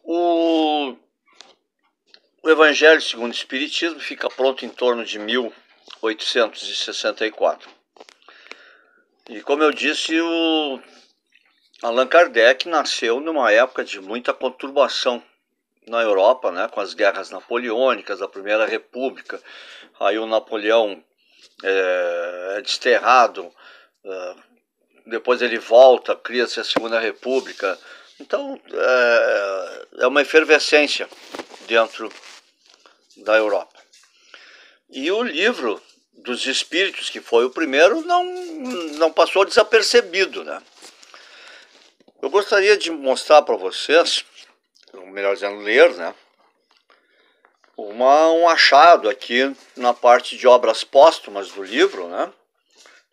O Evangelho segundo o Espiritismo fica pronto em torno de 1864. E como eu disse, o Allan Kardec nasceu numa época de muita conturbação na Europa, né, com as guerras napoleônicas, da Primeira República. Aí o Napoleão é desterrado, depois ele volta, cria-se a Segunda República. Então é uma efervescência dentro da Europa. E o livro dos Espíritos, que foi o primeiro, não passou desapercebido, né? Eu gostaria de mostrar para vocês, ou melhor dizendo, ler, né, um achado aqui na parte de obras póstumas do livro, né,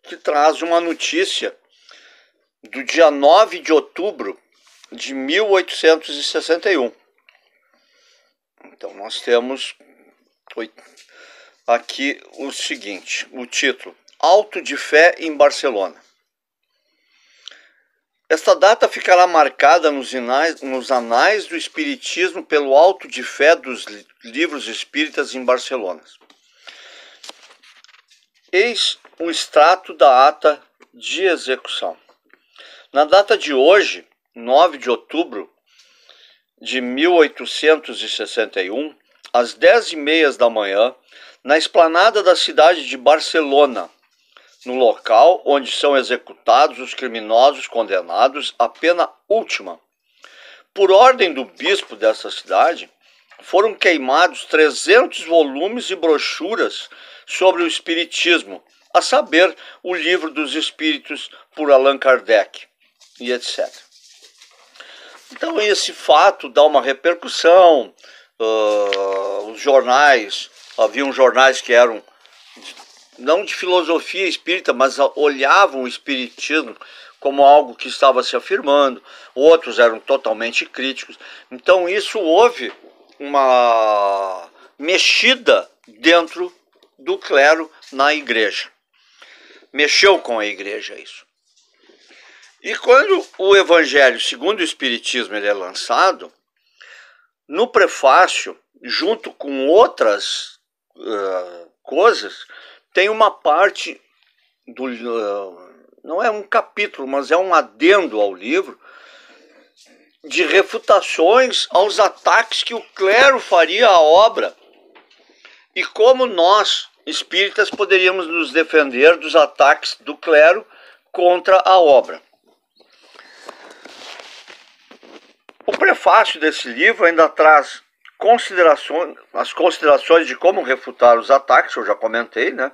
que traz uma notícia do dia 9 de outubro de 1861. Então nós temos aqui o seguinte, o título: Auto de Fé em Barcelona. Esta data ficará marcada nos anais do Espiritismo pelo auto de fé dos livros espíritas em Barcelona. Eis o extrato da ata de execução. Na data de hoje, 9 de outubro de 1861, às 10h30 da manhã, na esplanada da cidade de Barcelona, no local onde são executados os criminosos condenados à pena última. Por ordem do bispo dessa cidade, foram queimados 300 volumes e brochuras sobre o Espiritismo, a saber, o Livro dos Espíritos por Allan Kardec, e etc. Então esse fato dá uma repercussão, os jornais, haviam jornais que eram não de filosofia espírita, mas olhavam o espiritismo como algo que estava se afirmando, outros eram totalmente críticos. Então isso houve uma mexida dentro do clero na igreja. Mexeu com a igreja isso. E quando o Evangelho segundo o Espiritismo ele é lançado, no prefácio, junto com outras coisas, tem uma parte do não é um capítulo, mas é um adendo ao livro de refutações aos ataques que o clero faria à obra e como nós, espíritas, poderíamos nos defender dos ataques do clero contra a obra. O prefácio desse livro ainda traz as considerações de como refutar os ataques, eu já comentei, né?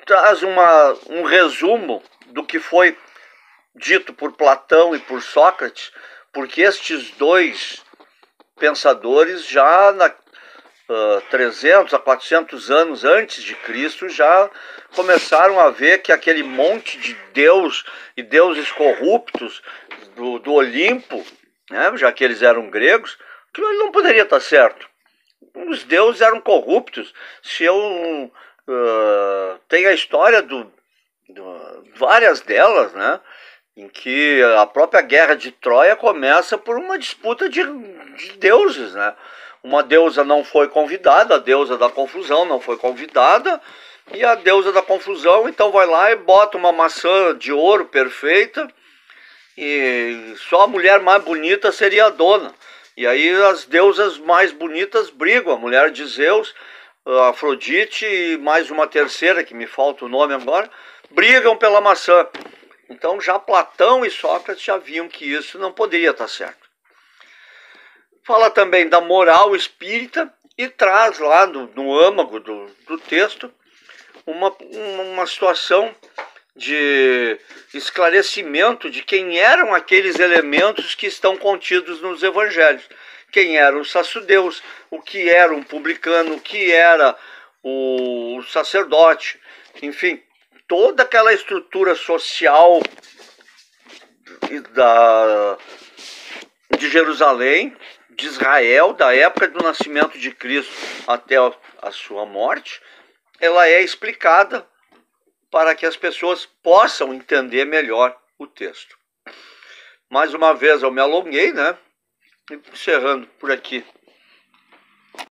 Traz um resumo do que foi dito por Platão e por Sócrates, porque estes dois pensadores já 300 a 400 anos antes de Cristo já começaram a ver que aquele monte de Deus e deuses corruptos do Olimpo, né, já que eles eram gregos, aquilo não poderia estar certo. Os deuses eram corruptos. Se eu tenho a história várias delas, né, em que a própria guerra de Troia começa por uma disputa de deuses, né? Uma deusa não foi convidada, a deusa da confusão não foi convidada, e a deusa da confusão então vai lá e bota uma maçã de ouro perfeita, e só a mulher mais bonita seria a dona. E aí as deusas mais bonitas brigam, a mulher de Zeus, a Afrodite e mais uma terceira, que me falta o nome agora, brigam pela maçã. Então já Platão e Sócrates já viam que isso não poderia estar certo. Fala também da moral espírita e traz lá no âmago do texto uma situação de esclarecimento de quem eram aqueles elementos que estão contidos nos evangelhos. Quem era o sacerdote, o que era um publicano, o que era o sacerdote, enfim, toda aquela estrutura social de Jerusalém, de Israel, da época do nascimento de Cristo até a sua morte, ela é explicada para que as pessoas possam entender melhor o texto. Mais uma vez eu me alonguei, né? encerrando por aqui.